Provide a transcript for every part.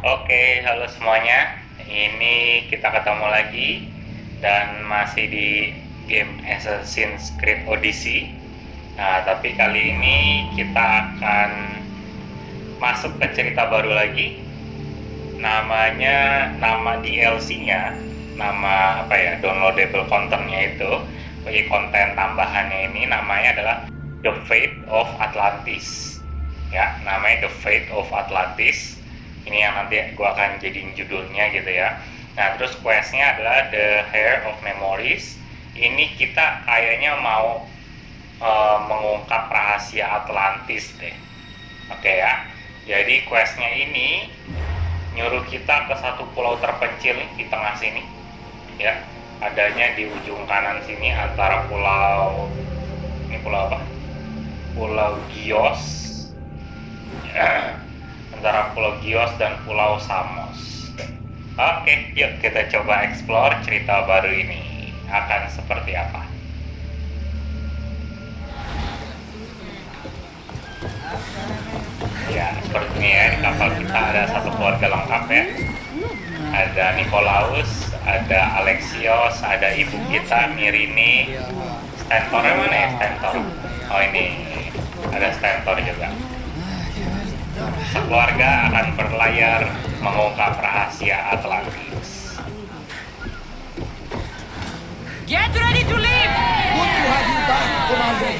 Oke, halo semuanya. Ini kita ketemu lagi dan masih di game Assassin's Creed Odyssey. Nah, tapi kali ini kita akan masuk ke cerita baru lagi. Nama DLC-nya, nama apa ya, downloadable content-nya itu, bagi konten tambahannya ini namanya adalah The Fate of Atlantis. Ya, namanya The Fate of Atlantis. Ini yang nanti gue akan jadiin judulnya gitu ya. Nah, terus questnya adalah The Heir of Memories. Ini kita kayaknya mau mengungkap rahasia Atlantis deh. Oke ya. Jadi questnya ini nyuruh kita ke satu pulau terpencil nih di tengah sini. Ya, adanya di ujung kanan sini antara pulau, ini pulau apa? Pulau Gios. Ya, antara Pulau Gios dan Pulau Samos. Oke, yuk kita coba explore cerita baru ini. Akan seperti apa? Ya, seperti ini ya, di kapal kita ada satu keluarga lengkap ya. Ada Nikolaus, ada Alexios, ada ibu kita Mirini. Stentornya mana ya, Stentor? Oh ini, ada Stentor juga. Sekeluarga akan berlayar mengungkap rahasia Atlantis. Get ready to leave! Good to have you back, Commander.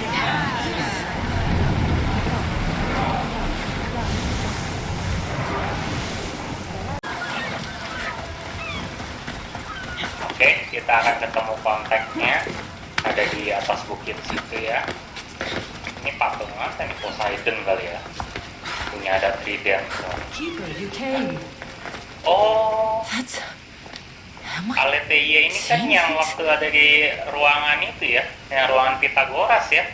Oke, kita akan ketemu kontaknya. Ada di atas bukit situ ya. Ini patung apa nih? Poseidon kali ya. Punya ada trident. Keeper, you came. Oh, That's... Aletheia ini kan yang waktu ada di ruangan itu ya, yang ruangan Pythagoras ya.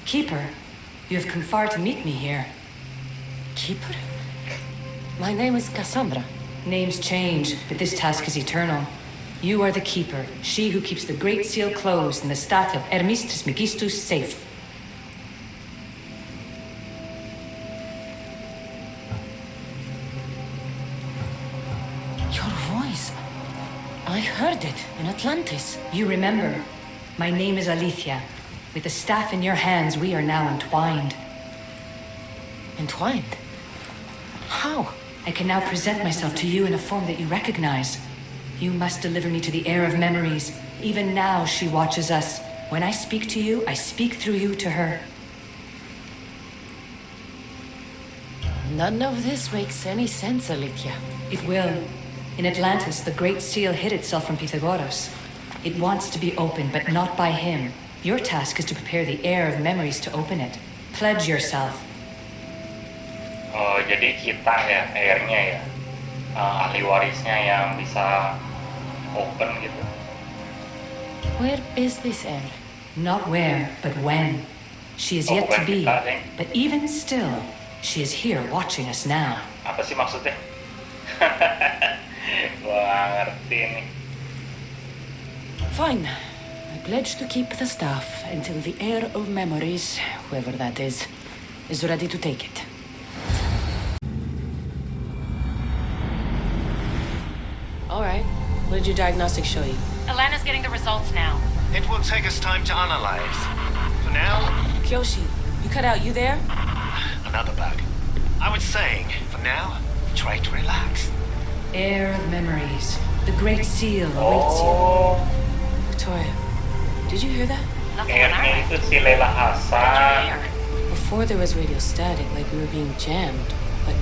Keeper, you have come far to meet me here. Keeper? My name is Cassandra. Names change, but this task is eternal. You are the Keeper, she who keeps the Great Seal closed and the staff of Hermes Trismegistus safe. Your voice. I heard it in Atlantis. You remember. My name is Alethea. With the staff in your hands, we are now entwined. Entwined? How? I can now present myself to you in a form that you recognize. You must deliver me to the heir of memories. Even now, she watches us. When I speak to you, I speak through you to her. None of this makes any sense, Alethea. It will. In Atlantis, the Great Seal hid itself from Pythagoras. It wants to be opened, but not by him. Your task is to prepare the heir of memories to open it. Pledge yourself. Oh, jadi kita ya, heirnya ya, ahli warisnya yang bisa open gitu. Where is this heir? Not where, but when. She is yet to be. But even still, she is here watching us now. Apa sih maksudnya? Gua ngerti nih. Fine. I pledge to keep the staff until the heir of memories, whoever that is ready to take it. All right. What did your diagnostics show you? Alana's getting the results now. It will take us time to analyze. For now, Kyoshi, you cut out. You there? another bug. I was saying, for now, try to relax. Heir of memories. The Great Seal awaits you. Oh, Victoria, did you hear that? Nothing on our heirnya end. itu si Lela Hasan. Here. Before there was radio static, like we were being jammed. But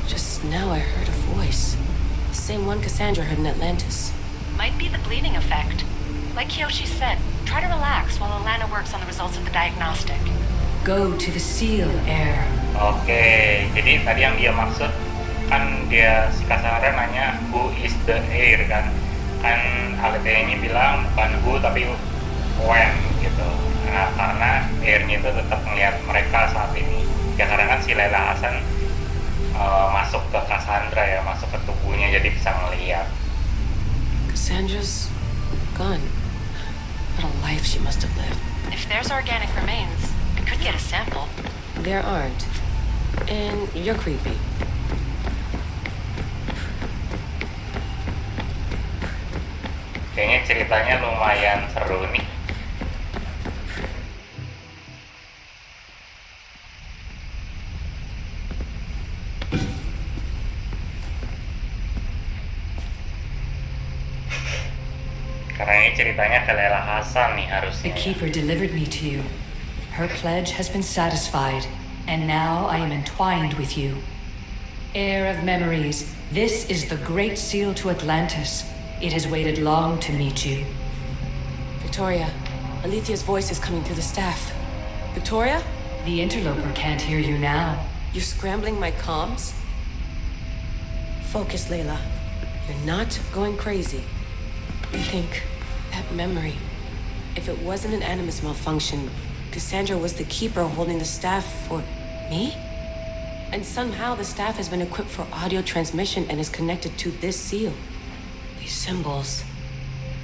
just now I heard a voice. The same one Cassandra heard in Atlantis. Might be the bleeding effect. Like Kyoshi said, try to relax while Alana works on the results of the diagnostic. Go to the Seal, heir. Oke, jadi tadi yang dia maksud kan dia si Cassandra nanya who is the heir kan Aletheia ini bilang bukan who tapi when gitu. Nah, karena heirnya itu tetap melihat mereka saat ini ya, karena kan si Lela Hasan masuk ke Cassandra ya, masuk ke tubuhnya jadi bisa ngelihat. Cassandra's gone. What a life she must have lived. If there's organic remains, I could get a sample. There aren't. And you're creepy. Kayaknya ceritanya lumayan seru nih. Karena ini ceritanya ke Lela Hasan nih The harusnya. Keeper delivered me to you. Her pledge has been satisfied, and now I am entwined with you. Heir of memories, this is the Great Seal to Atlantis. It has waited long to meet you. Victoria, Alethia's voice is coming through the staff. Victoria? The interloper can't hear you now. You're scrambling my comms? Focus, Layla. You're not going crazy. Think, that memory. If it wasn't an Animus malfunction, Cassandra was the keeper holding the staff for me? And somehow the staff has been equipped for audio transmission and is connected to this seal. These symbols.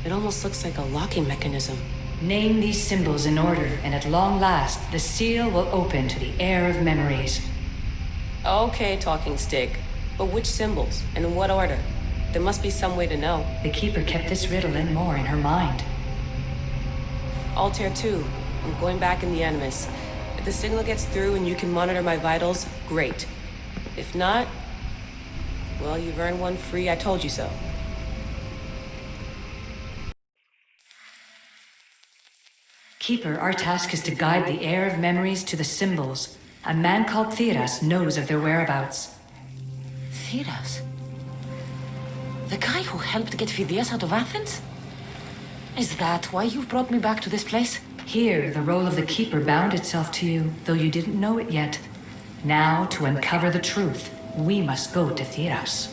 It almost looks like a locking mechanism. Name these symbols in order, and at long last, the seal will open to the heir of memories. Okay, talking stick. But which symbols? And in what order? There must be some way to know. The Keeper kept this riddle and more in her mind. Altair 2. I'm going back in the Animus. If the signal gets through and you can monitor my vitals, great. If not, well, you've earned one free I told you so. Keeper, our task is to guide the heir of memories to the symbols. A man called Theras knows of their whereabouts. Theras? The guy who helped get Phidias out of Athens? Is that why you've brought me back to this place? Here, the role of the Keeper bound itself to you, though you didn't know it yet. Now, to uncover the truth, we must go to Theras.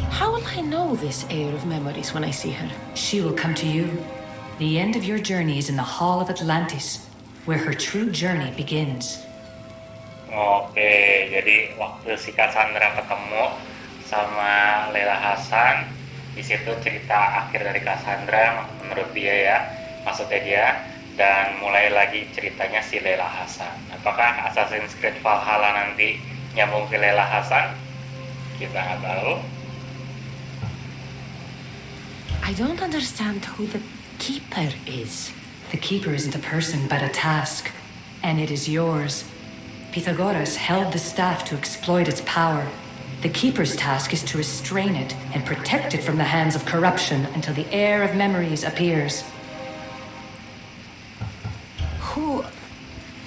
How will I know this heir of memories when I see her? She will come to you. The end of your journey is in the Hall of Atlantis, where her true journey begins. Oke, jadi waktu si Cassandra ketemu sama Lela Hasan, di situ cerita akhir dari Cassandra menurut dia ya, maksudnya dia, dan mulai lagi ceritanya si Lela Hasan. Apakah Assassin's Creed Valhalla nanti nyambung ke Lela Hasan? Kita nggak tahu. I don't understand who the Keeper is. The Keeper isn't a person, but a task, and it is yours. Pythagoras held the staff to exploit its power. The Keeper's task is to restrain it and protect it from the hands of corruption until the heir of memories appears. Who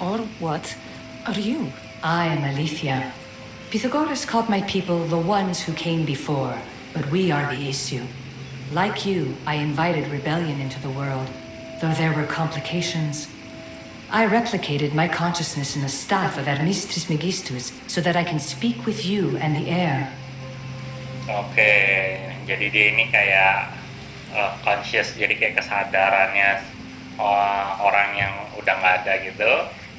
or what are you? I am Alethea. Pythagoras called my people the ones who came before, but we are the issue. Like you, I invited rebellion into the world, though there were complications. I replicated my consciousness in the staff of Hermistris Megistus so that I can speak with you and the heir. Oke, jadi dia ini kayak conscious, jadi kayak kesadarannya orang yang udah nggak ada gitu,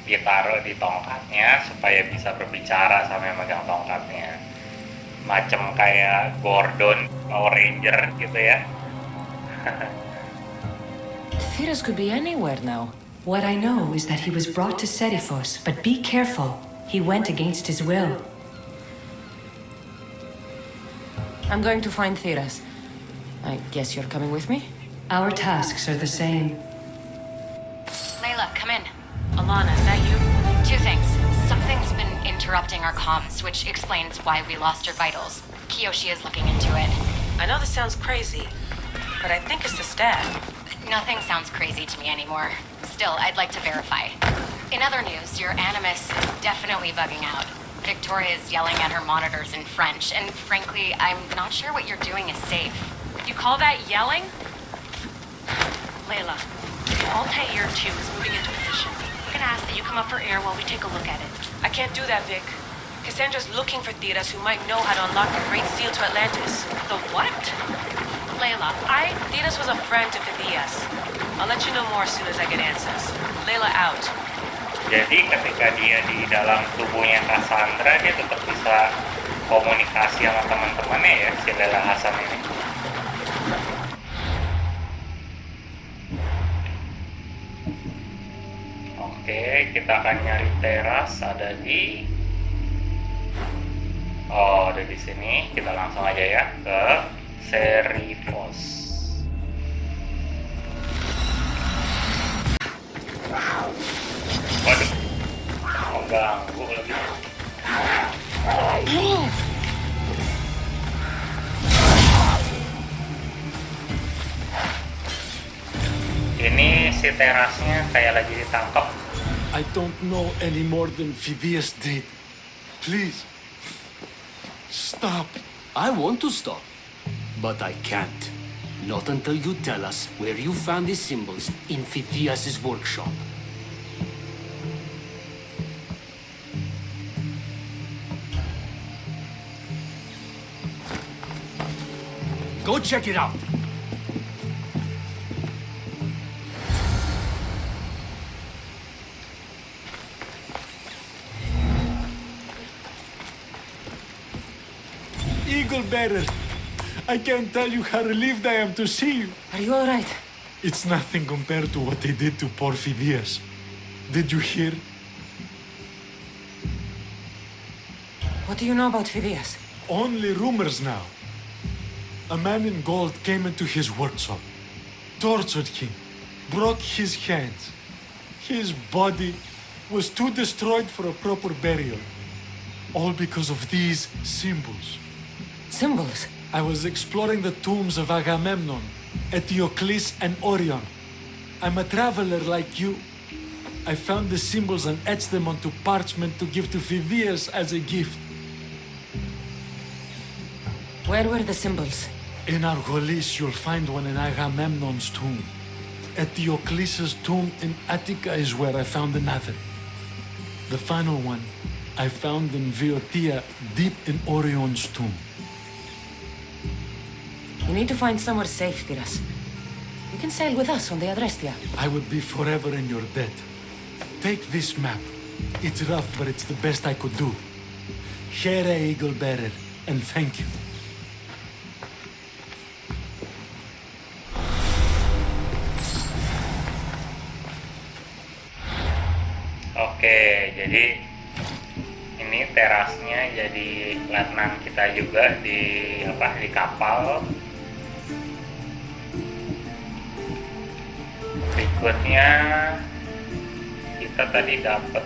ditaruh di tongkatnya supaya bisa berbicara sama yang megang tongkatnya. Macam kayak Gordon, Power Ranger gitu ya. Theras could be anywhere now. What I know is that he was brought to Seriphos, but be careful. He went against his will. I'm going to find Theras. I guess you're coming with me? Our tasks are the same. Layla, come in. Alana, is that you? Two things. Something's been interrupting our comms, which explains why we lost your vitals. Kiyoshi is looking into it. I know this sounds crazy, but I think it's the staff. Nothing sounds crazy to me anymore. Still, I'd like to verify. In other news, your Animus is definitely bugging out. Victoria is yelling at her monitors in French, and frankly, I'm not sure what you're doing is safe. You call that yelling? Layla, Altair 2 is moving into position. We're gonna ask that you come up for air while we take a look at it. I can't do that, Vic. Cassandra's looking for Theras who might know how to unlock the Great Seal to Atlantis. The what? Layla, Theras was a friend to Phidias. I'll let you know more as soon as I get answers. Layla out. Jadi ketika dia di dalam tubuhnya Cassandra, dia tetap bisa komunikasi sama teman-temannya ya, si Lela Hasan ini. Oke, kita akan nyari teras, ada di... Oh, ada di sini. Kita langsung aja ya ke Serifos. Waduh, mengganggu lagi. Ini si terasnya kayak lagi ditangkap. I don't know any more than Phidias did. Please, stop. I want to stop, but I can't. Not until you tell us where you found these symbols in Phidias' workshop. Go check it out. Eagle Bearer, I can't tell you how relieved I am to see you. Are you all right? It's nothing compared to what they did to poor Phidias. Did you hear? What do you know about Phidias? Only rumors now. A man in gold came into his workshop, tortured him, broke his hands. His body was too destroyed for a proper burial. All because of these symbols. Symbols? I was exploring the tombs of Agamemnon, Eteocles, and Orion. I'm a traveler like you. I found the symbols and etched them onto parchment to give to Phidias as a gift. Where were the symbols? In Argolis, you'll find one in Agamemnon's tomb. Eteocles' tomb in Attica is where I found another. The final one I found in Viotia, deep in Orion's tomb. You need to find somewhere safe, Tiras. You can sail with us on the Adrestia. I would be forever in your debt. Take this map. It's rough, but it's the best I could do. Here, Eagle Bearer, and thank you. Oke, jadi ini terasnya jadi letnan kita juga di kapal. Berikutnya kita tadi dapat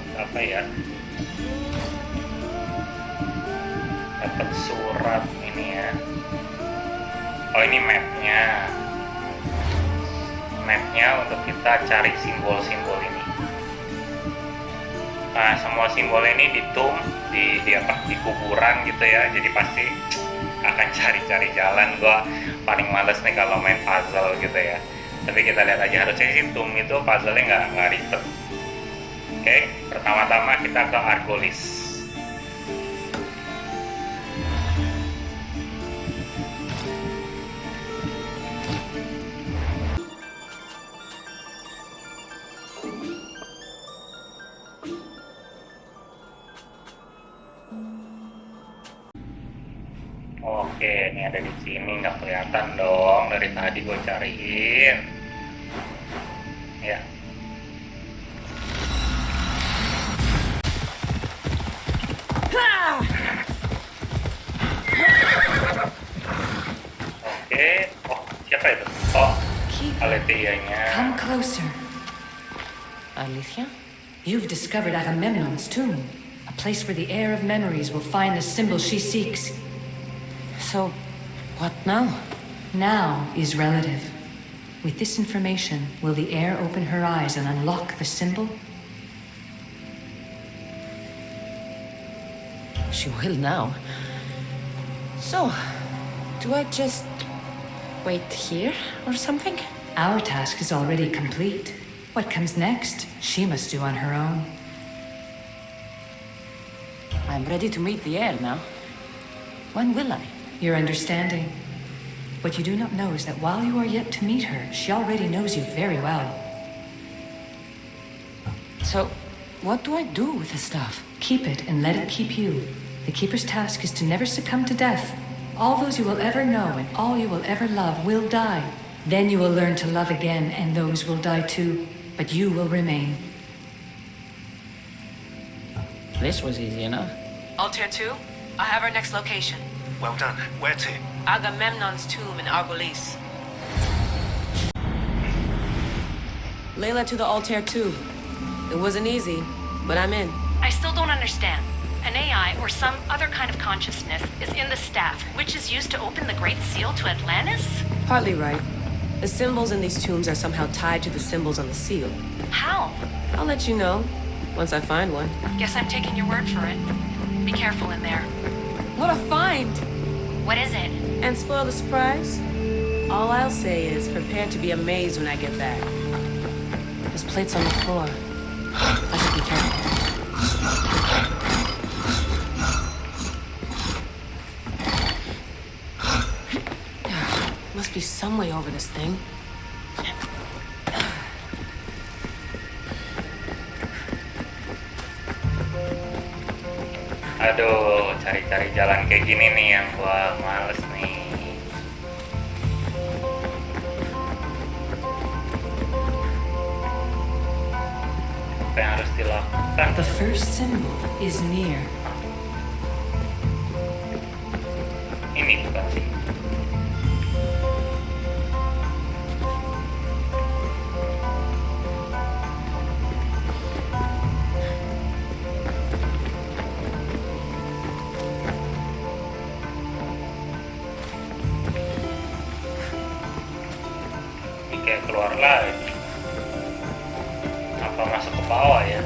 dapat surat ini ya. Oh, ini mapnya untuk kita cari simbol-simbol ini. Nah, semua simbol ini di kuburan gitu ya, jadi pasti akan cari-cari jalan. Gua paling males nih kalau main puzzle gitu ya, tapi kita lihat aja. Harusnya sih tomb itu puzzle-nya nggak ribet. Oke, pertama-tama kita ke Argolis. Oke, ini ada di sini, nggak kelihatan dong dari tadi gue cariin. Ya. Oke, oh siapa itu? Oh, Alethea-nya. Come closer. Alethea? You've discovered Agamemnon's tomb, a place where the heir of memories will find the symbol she seeks. So, what now? Now is relative. With this information, will the heir open her eyes and unlock the symbol? She will now. So, do I just wait here or something? Our task is already complete. What comes next, she must do on her own. I'm ready to meet the heir now. When will I? Your understanding. What you do not know is that while you are yet to meet her, she already knows you very well. So, what do I do with the stuff? Keep it and let it keep you. The Keeper's task is to never succumb to death. All those you will ever know and all you will ever love will die. Then you will learn to love again, and those will die too. But you will remain. This was easy enough. Altair 2, I have our next location. Well done. Where to? Agamemnon's tomb in Argolis. Layla to the Altair too. It wasn't easy, but I'm in. I still don't understand. An AI or some other kind of consciousness is in the staff, which is used to open the Great Seal to Atlantis? Partly right. The symbols in these tombs are somehow tied to the symbols on the seal. How? I'll let you know, once I find one. Guess I'm taking your word for it. Be careful in there. What a find! What is it? And spoil the surprise? All I'll say is prepare to be amazed when I get back. There's plates on the floor. I should be careful. Must be some way over this thing. Aduh, cari-cari jalan kayak gini nih yang gua males nih. Apa yang harus dilakukan? The first symbol is near. Ini bukan sih. Ini kayak keluar lagi. Apa masuk ke bawah ya?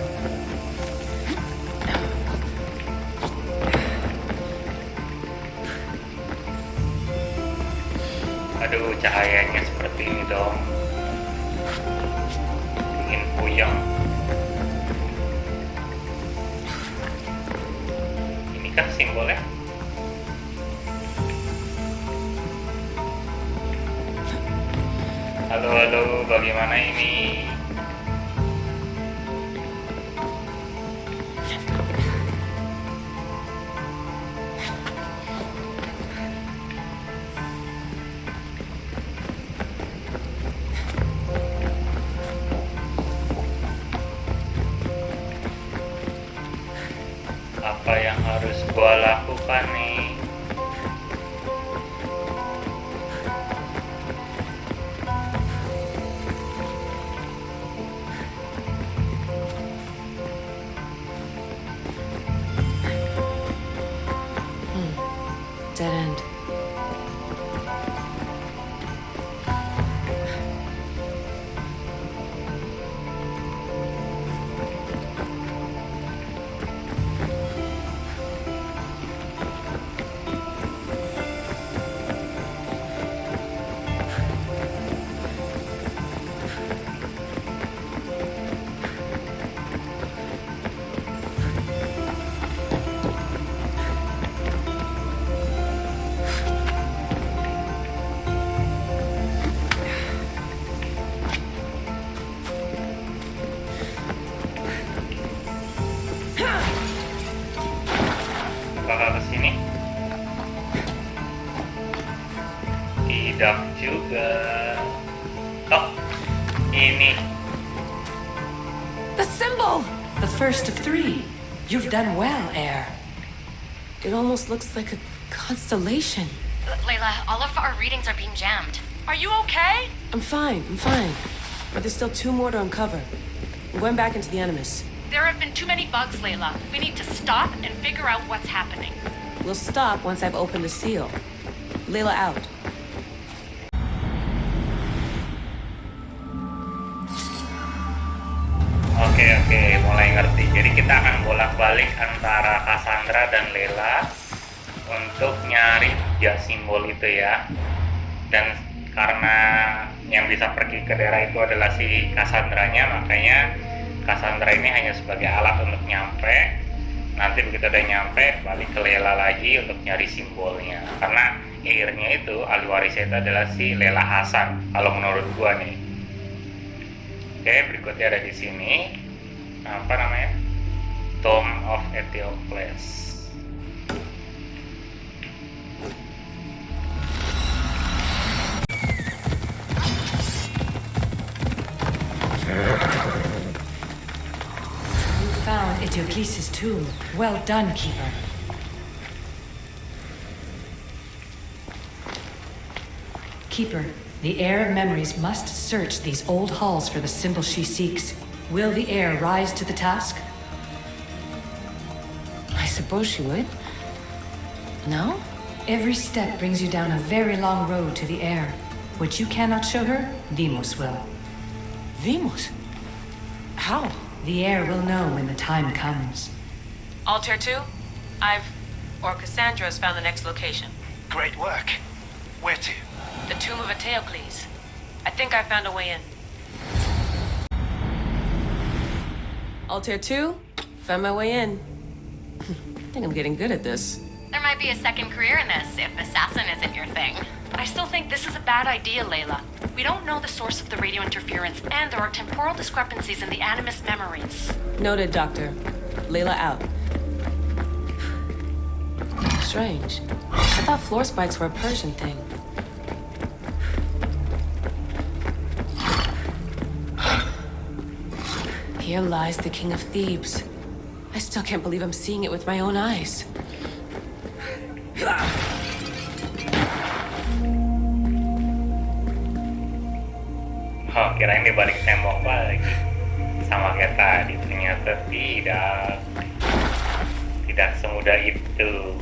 Aduh, cahayanya seperti ini dong. Bikin puyeng. Ini kah simbolnya? Halo, halo, bagaimana ini? Apa yang harus gua lakukan nih? Dead end. Apakah ke sini? Tidak juga. Oh, ini. The symbol! The first of three. You've done well, Air. It almost looks like a constellation. Layla, all of our readings are being jammed. Are you okay? I'm fine. But there's still two more to uncover. I'm going back into the Animus. There have been too many bugs, Layla. We need to stop and figure out what's happening. We'll stop once I've opened the seal. Layla out. Oke, mulai ngerti. Jadi kita akan bolak-balik antara Cassandra dan Layla untuk nyari 3 simbol itu ya. Dan karena yang bisa pergi ke daerah itu adalah si Cassandranya, makanya Cassandra ini hanya sebagai alat untuk nyampe. Nanti begitu udah nyampe, balik ke Layla lagi untuk nyari simbolnya. Karena akhirnya itu ahli warisnya itu adalah si Layla Hasan, kalau menurut gua nih. Oke, berikutnya ada di sini. Apa namanya? Tomb of Ethioples. You found Eteocles' tomb. Well done, Keeper. Keeper, the heir of memories must search these old halls for the symbol she seeks. Will the heir rise to the task? I suppose she would. No? Every step brings you down a very long road to the heir. What you cannot show her, Demos will. Vimos? How? The heir will know when the time comes. Altair 2, Cassandra has found the next location. Great work. Where to? The tomb of Eteocles. I think I found a way in. Altair 2, found my way in. I think I'm getting good at this. There might be a second career in this if assassin isn't your thing. I still think this is a bad idea, Layla. We don't know the source of the radio interference, and there are temporal discrepancies in the Animus memories. Noted, Doctor. Layla out. Strange. I thought floor spikes were a Persian thing. Here lies the King of Thebes. I still can't believe I'm seeing it with my own eyes. Oh, kirain di balik tembok lagi. Sama kayak tadi, ternyata tidak. Tidak semudah itu.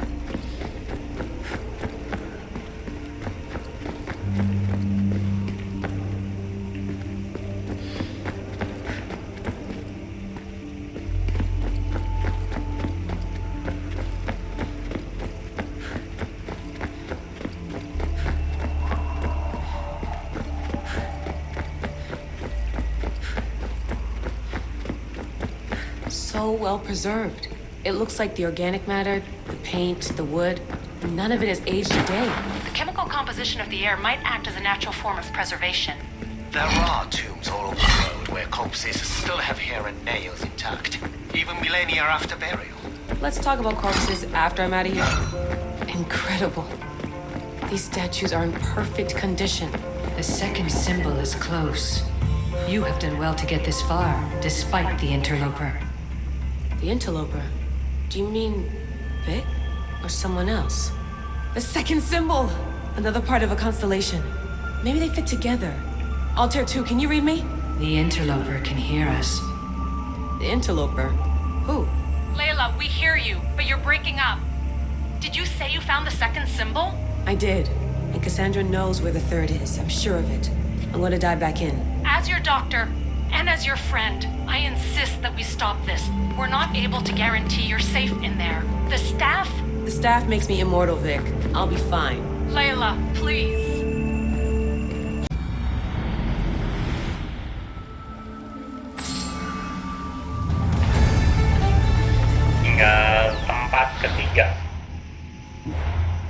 So well preserved. It looks like the organic matter, the paint, the wood, none of it has aged a day. The chemical composition of the air might act as a natural form of preservation. There are tombs all over the world where corpses still have hair and nails intact, even millennia after burial. Let's talk about corpses after I'm out of here. Incredible. These statues are in perfect condition. The second symbol is close. You have done well to get this far, despite the interloper. The interloper? Do you mean Vic? Or someone else? The second symbol! Another part of a constellation. Maybe they fit together. Altair 2, can you read me? The interloper can hear us. The interloper? Who? Layla, we hear you, but you're breaking up. Did you say you found the second symbol? I did. And Cassandra knows where the third is. I'm sure of it. I'm gonna dive back in. As your doctor, and as your friend, I insist that we stop this. We're not able to guarantee you're safe in there. The staff? The staff makes me immortal, Vic. I'll be fine. Layla, please. Tinggal tempat ketiga.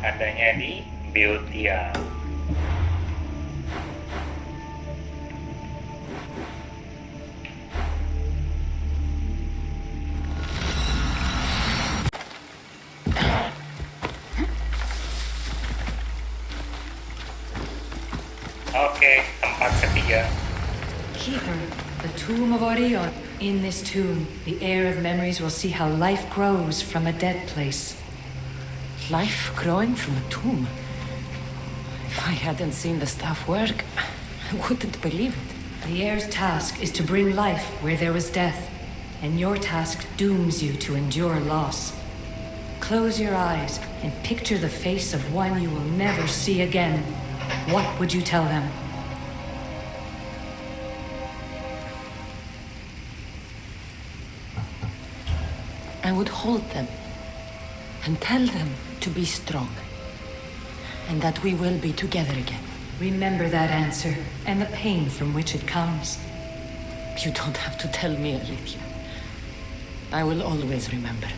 Adanya di Beautia. Oke, tempat ketiga. Keeper, the tomb of Orion. In this tomb, the heir of memories will see how life grows from a dead place. Life growing from a tomb. If I hadn't seen the staff work, I wouldn't believe it. The heir's task is to bring life where there was death, and your task dooms you to endure loss. Close your eyes and picture the face of one you will never see again. What would you tell them? I would hold them and tell them to be strong and that we will be together again. Remember that answer and the pain from which it comes. You don't have to tell me, Alethea. I will always remember.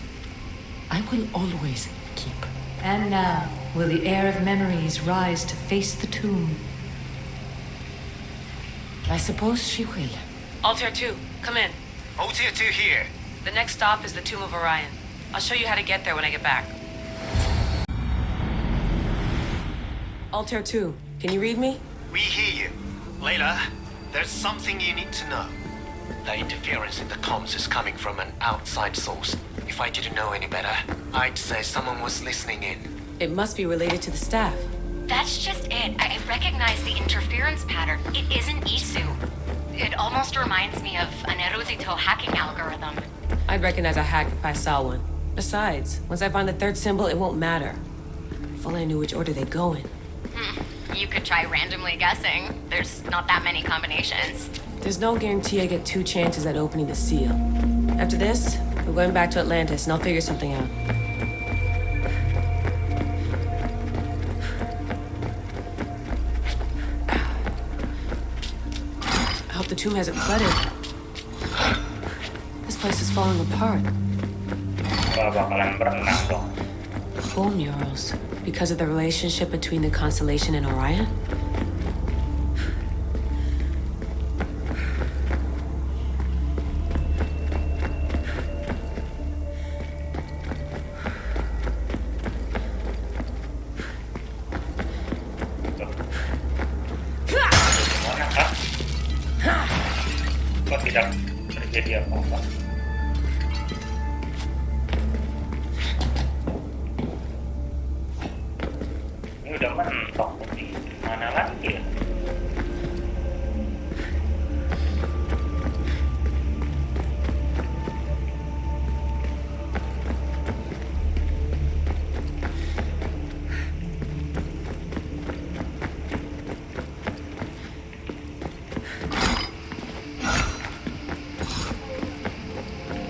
I will always keep. And now, will the heir of memories rise to face the tomb? I suppose she will. Altair 2, come in. Altair 2 here. The next stop is the Tomb of Orion. I'll show you how to get there when I get back. Altair 2, can you read me? We hear you. Layla, there's something you need to know. The interference in the comms is coming from an outside source. If I didn't know any better, I'd say someone was listening in. It must be related to the staff. That's just it. I recognize the interference pattern. It isn't Isu. It almost reminds me of an Erudito hacking algorithm. I'd recognize a hack if I saw one. Besides, once I find the third symbol, it won't matter. If only I knew which order they go in. You could try randomly guessing. There's not that many combinations. There's no guarantee I get 2 chances at opening the seal. After this, we're going back to Atlantis and I'll figure something out. I hope the tomb hasn't flooded. This place is falling apart. Bakalan berenang dong. Bone murals. Because of the relationship between the constellation and Orion? Gimana kak? Kok tidak terjadi apa-apa? Ini udah mentok di mana lagi ya?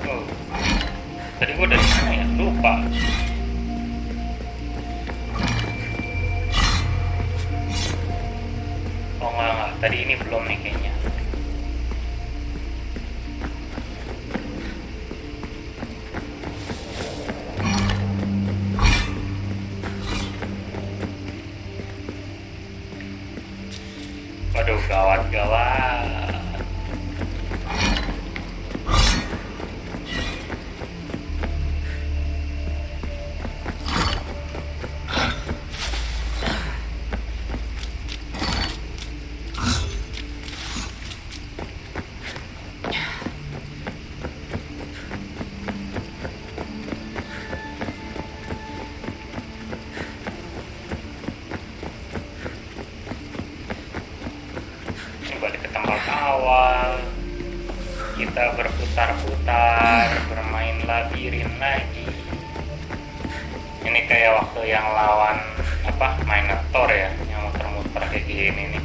Oh, tadi gua dari mana ya? Lupa. Oh enggak, tadi ini belum nih kayaknya. Waduh, gawat-gawat. Balik ke tempat awal, kita berputar-putar, bermain labirin lagi. Ini kayak waktu yang lawan apa, Minotaur ya, yang muter-muter kayak gini nih.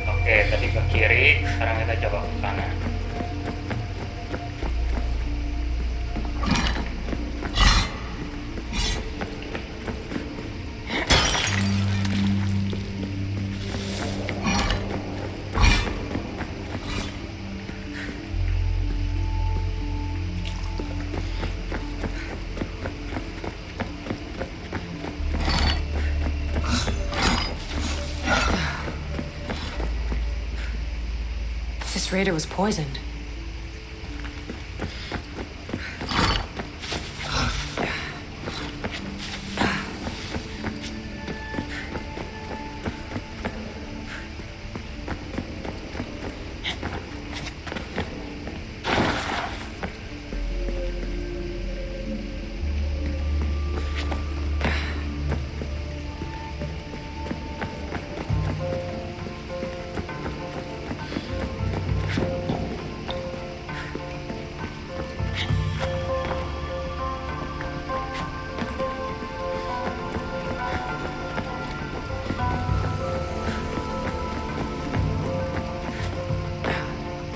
Oke, tadi ke kiri, sekarang kita coba ke kanan. This raider was poisoned.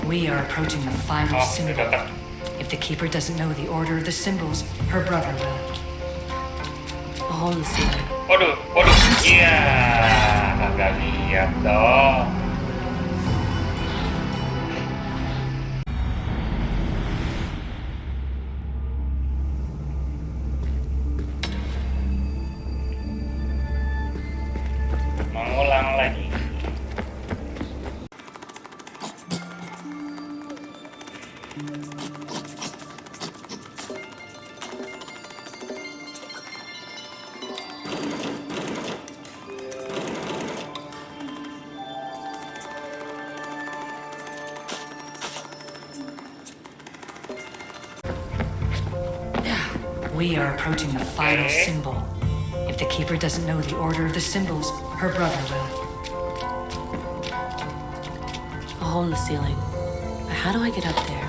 We are approaching the final Oh, symbol. udah tak. If the Keeper doesn't know the order of the symbols, her brother will. A hole in the ceiling. Waduh, waduh, iya, kagak lihat dong. Mengulang lagi. We are approaching the final symbol. If the Keeper doesn't know the order of the symbols, her brother will. A hole in the ceiling. But how do I get up there?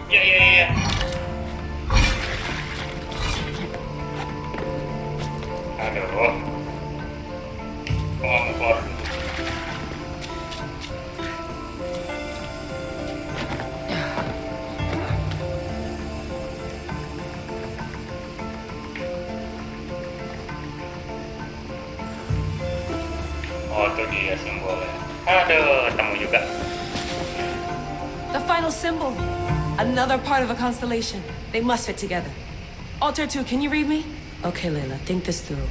Ya. Aduh. Kompor. Oh, itu dia simbolnya. Aduh, temu juga. The final symbol. Another part of a constellation. They must fit together. Alter 2, can you read me? Okay, Layla, think this through.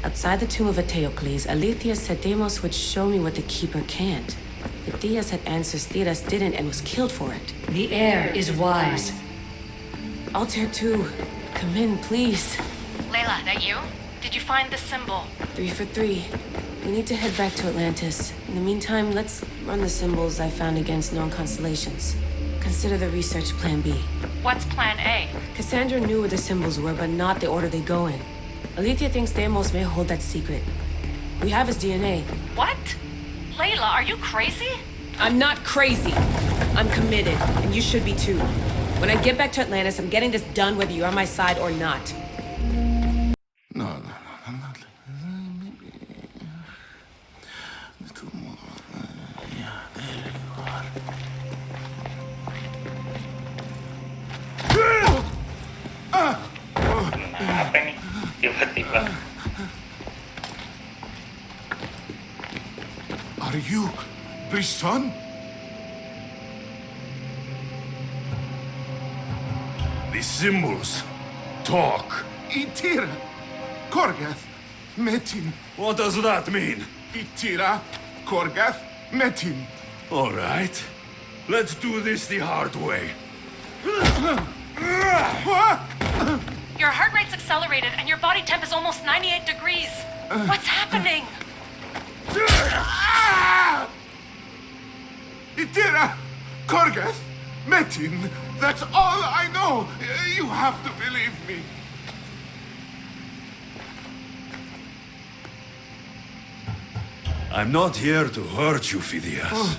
Outside the tomb of Eteocles, Alethea said Deimos would show me what the Keeper can't. But Diaz had answers Theras didn't and was killed for it. The air is wise. Alter 2, come in, please. Layla, that you? Did you find the symbol? 3 for 3. We need to head back to Atlantis. In the meantime, let's run the symbols I found against known constellations. Consider the research plan B. What's plan A? Cassandra knew where the symbols were, but not the order they go in. Alethea thinks Deimos may hold that secret. We have his DNA. What? Layla, are you crazy? I'm not crazy. I'm committed, and you should be too. When I get back to Atlantis, I'm getting this done whether you're on my side or not. No, not maybe a little more. Yeah, there you are. Apa nih? Tiba-tiba. Are you Brisson? The symbols talk. Itira, Korgath, Metin. What does that mean? Itira, Korgath, Metin. All right. Let's do this the hard way. Your heart rate's accelerated and your body temp is almost 98 degrees. What's happening? Itira, Korgath, Metin. That's all I know. You have to believe me. I'm not here to hurt you, Phidias.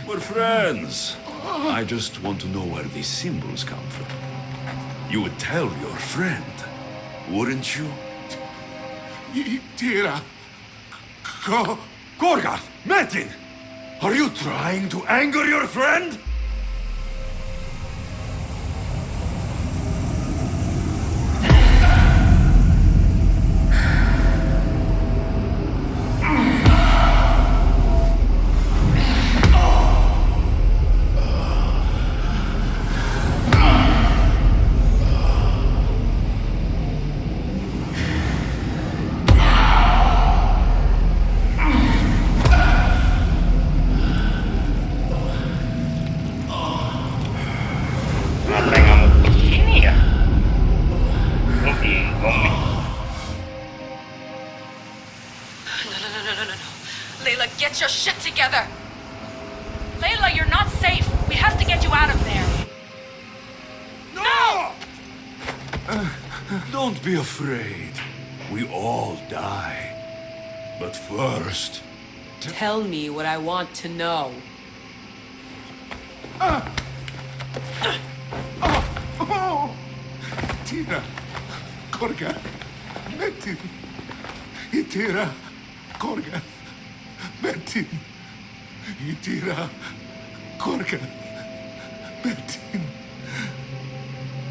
We're friends. I just want to know where these symbols come from. You would tell your friend, wouldn't you? Itira, Gorgath! Metin! Are you trying to anger your friend? Layla, get your shit together! Layla, you're not safe! We have to get you out of there! No! Don't be afraid. We all die. But first... Tell me what I want to know. Itira, Korgath, Metin. Itira, Korgath, Metin. Itira, Korgath, Metin.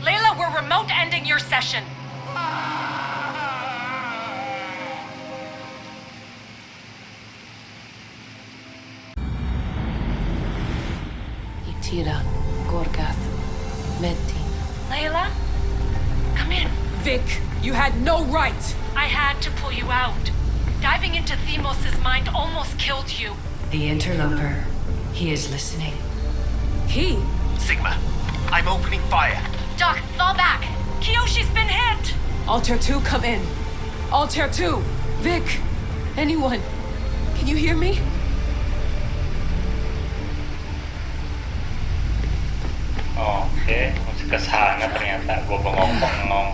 Layla, we're remote ending your session. Itira, Gorgath, Metin. Layla? Come in. Vic, you had no right! I had to pull you out. Diving into Themos' mind almost killed you. The interloper. He is listening. He? Sigma, I'm opening fire. Doc, fall back. Kiyoshi's been hit. Altair 2, come in. Altair 2! Vic! Anyone? Can you hear me? Oke, masih ke sana ternyata. Gue bengong-bengong.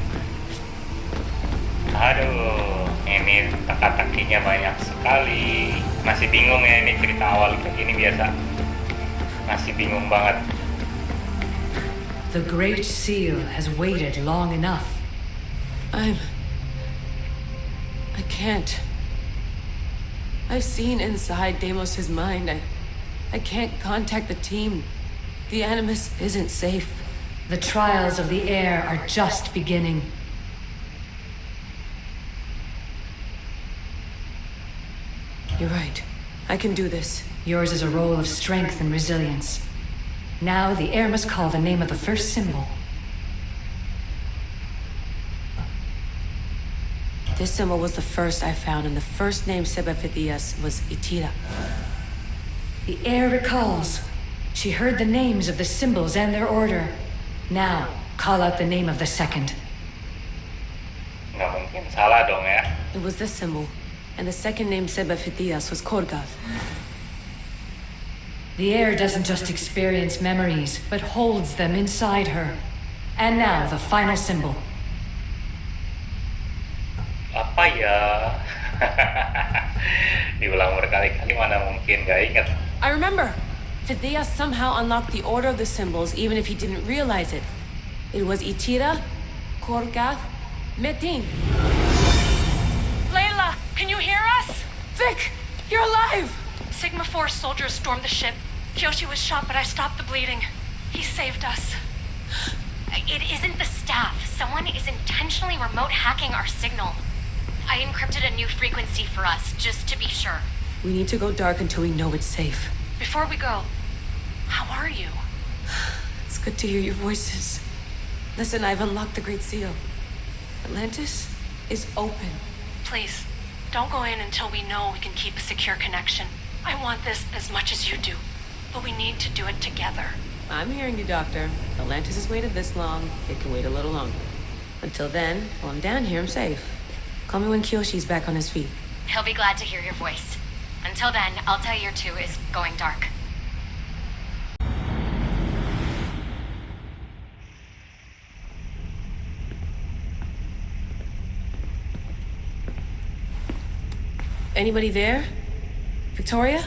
Aduh, ini teka-tekinya banyak sekali. Masih bingung ya, ini cerita awal kayak gini biasa. Masih bingung banget. The Great Seal has waited long enough. I can't. I've seen inside Deimos' mind. I can't contact the team. The Animus isn't safe. The trials of the air are just beginning. You're right. I can do this. Yours is a role of strength and resilience. Now the air must call the name of the first symbol. This symbol was the first I found, and the first name said by Phidias was Itira. The air recalls. She heard the names of the symbols and their order. Now, call out the name of the second. Nggak mungkin salah dong ya. It was this symbol, and the second name said by Phidias was Korgath. The air doesn't just experience memories, but holds them inside her. And now, the final symbol. Apa ya? Diulang berkali-kali mana mungkin gak inget. I remember! Phidias somehow unlocked the order of the symbols, even if he didn't realize it. It was Itira, Korgath, Metin. Layla, can you hear us? Vic! You're alive! Sigma 4 soldiers stormed the ship. Kyoshi was shot, but I stopped the bleeding. He saved us. It isn't the staff. Someone is intentionally remote hacking our signal. I encrypted a new frequency for us, just to be sure. We need to go dark until we know it's safe. Before we go, how are you? It's good to hear your voices. Listen, I've unlocked the Great Seal. Atlantis is open. Please, don't go in until we know we can keep a secure connection. I want this as much as you do, but we need to do it together. I'm hearing you, Doctor. Atlantis has waited this long. It can wait a little longer. Until then, while I'm down here, I'm safe. Call me when Kyoshi's back on his feet. He'll be glad to hear your voice. Until then, Alta Year 2 is going dark. Anybody there? Victoria?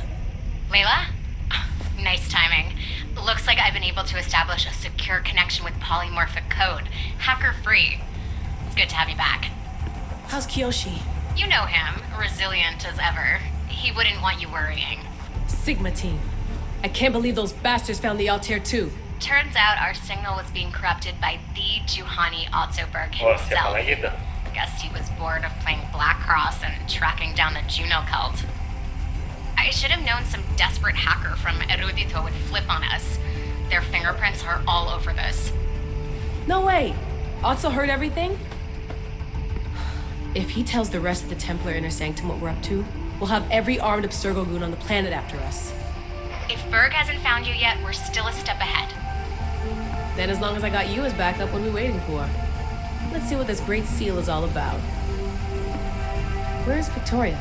Layla? Nice timing. Looks like I've been able to establish a secure connection with polymorphic code. Hacker-free. It's good to have you back. How's Kyoshi? You know him, resilient as ever. He wouldn't want you worrying. Sigma team. I can't believe those bastards found the Altair too. Turns out our signal was being corrupted by the Juhani Otzoberg Oh, siapa himself. lagi tuh? Guess he was bored of playing Black Cross and tracking down the Juno cult. I should have known some desperate hacker from Erudito would flip on us. Their fingerprints are all over this. No way! Otso heard everything? If he tells the rest of the Templar Inner Sanctum what we're up to, we'll have every armed Abstergo goon on the planet after us. If Berg hasn't found you yet, we're still a step ahead. Then as long as I got you as backup, what are we waiting for? Let's see what this Great Seal is all about. Where's Victoria?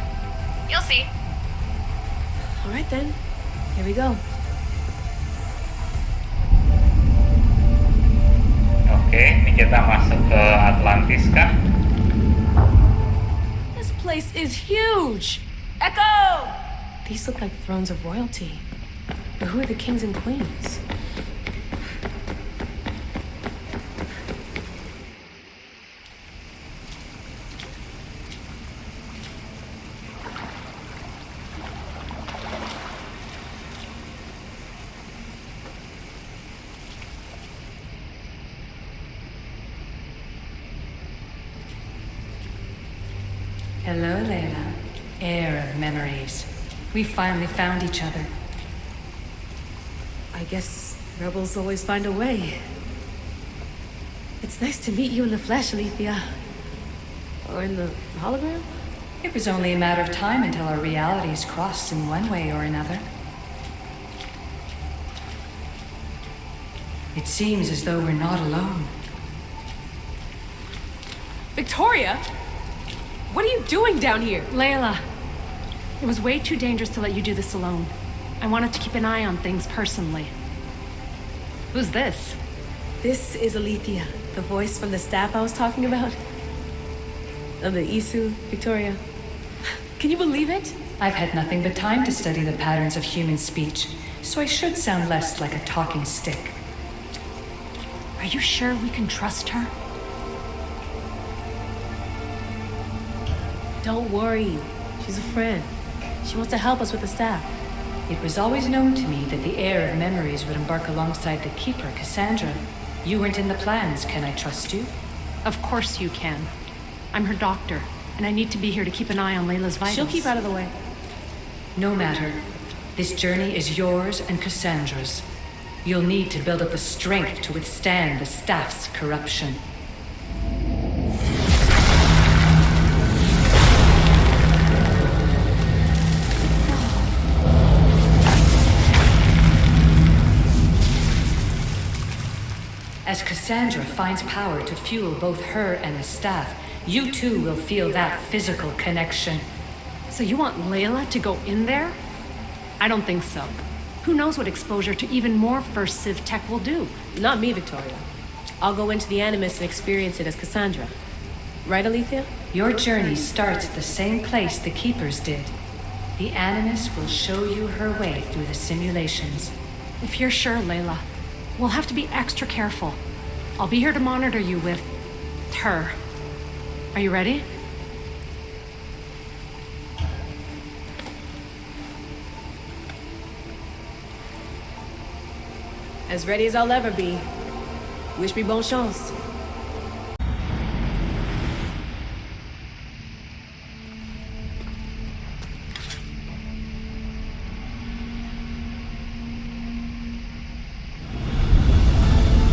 You'll see. All right then, here we go. Oke, ini kita masuk ke Atlantis kah? This place is huge! Echo! These look like thrones of royalty. But who are the kings and queens? Hello, Layla. Heir of memories. We finally found each other. I guess rebels always find a way. It's nice to meet you in the flesh, Alethea. Or in the hologram? It was only a matter of time until our realities crossed in one way or another. It seems as though we're not alone. Victoria? What are you doing down here? Layla, It was way too dangerous to let you do this alone. I wanted to keep an eye on things personally. Who's this? This is Alethea, the voice from the staff I was talking about. Of the Isu, Victoria. Can you believe it? I've had nothing but time to study the patterns of human speech, so I should sound less like a talking stick. Are you sure we can trust her? Don't worry. She's a friend. She wants to help us with the staff. It was always known to me that the heir of memories would embark alongside the keeper, Cassandra. You weren't in the plans. Can I trust you? Of course you can. I'm her doctor, and I need to be here to keep an eye on Layla's vitals. She'll keep out of the way. No matter. This journey is yours and Cassandra's. You'll need to build up the strength to withstand the staff's corruption. As Cassandra finds power to fuel both her and the staff, you too will feel that physical connection. So you want Layla to go in there? I don't think so. Who knows what exposure to even more First Civ tech will do? Not me, Victoria. I'll go into the Animus and experience it as Cassandra. Right, Alethea? Your journey starts at the same place the Keepers did. The Animus will show you her way through the simulations. If you're sure, Layla, we'll have to be extra careful. I'll be here to monitor you with her. Are you ready? As ready as I'll ever be. Wish me bonne chance.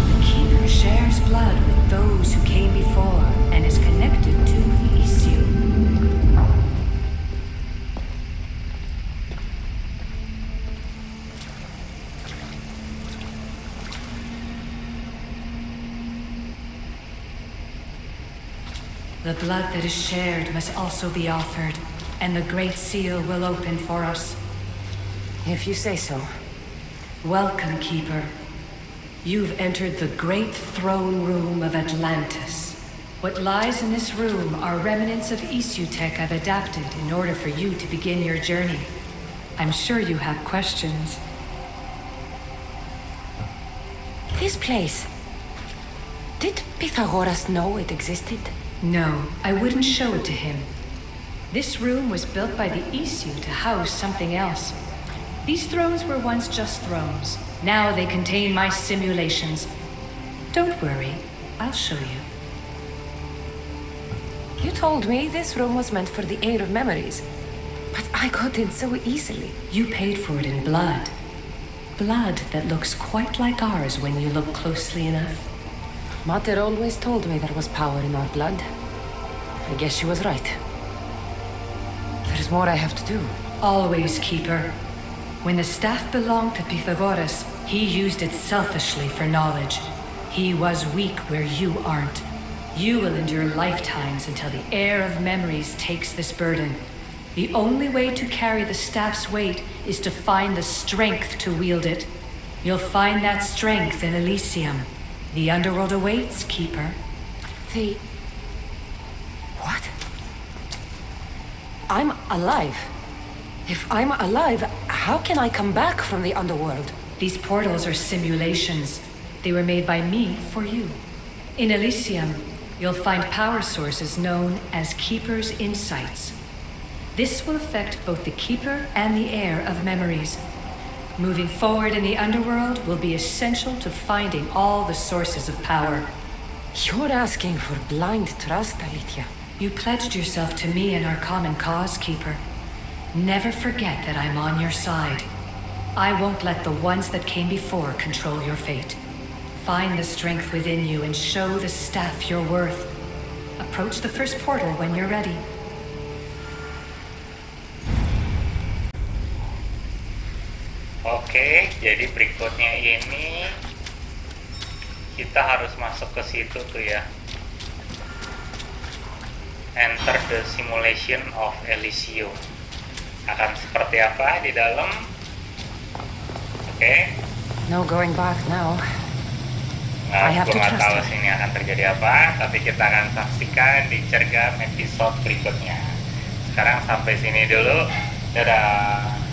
The Keeper shares blood with those who came before and is connected to the issue. The blood that is shared must also be offered, and the Great Seal will open for us. If you say so. Welcome, Keeper. You've entered the great throne room of Atlantis. What lies in this room are remnants of Isu tech I've adapted in order for you to begin your journey. I'm sure you have questions. This place. Did Pythagoras know it existed? No, I wouldn't show it to him. This room was built by the Isu to house something else. These thrones were once just thrones. Now they contain my simulations. Don't worry, I'll show you. You told me this room was meant for the heir of memories. But I got in so easily. You paid for it in blood. Blood that looks quite like ours when you look closely enough. Mater always told me there was power in our blood. I guess she was right. There's more I have to do. Always, Keeper. When the staff belonged to Pythagoras, he used it selfishly for knowledge. He was weak where you aren't. You will endure lifetimes until the heir of memories takes this burden. The only way to carry the staff's weight is to find the strength to wield it. You'll find that strength in Elysium. The underworld awaits, Keeper. What? I'm alive. If I'm alive, how can I come back from the underworld? These portals are simulations. They were made by me for you. In Elysium, you'll find power sources known as Keeper's Insights. This will affect both the Keeper and the heir of memories. Moving forward in the underworld will be essential to finding all the sources of power. You're asking for blind trust, Alethea. You pledged yourself to me and our common cause, Keeper. Never forget that I'm on your side. I won't let the ones that came before control your fate. Find the strength within you and show the staff your worth. Approach the first portal when you're ready. Oke, jadi berikutnya ini kita harus masuk ke situ tuh ya. Enter the simulation of Elysium. akan seperti apa di dalam. Oke. No going back now. Nah, I have gue to nggak trust tahu her. sini akan terjadi apa, tapi kita akan saksikan di CERGAM episode berikutnya. Sekarang sampai sini dulu. Dadah.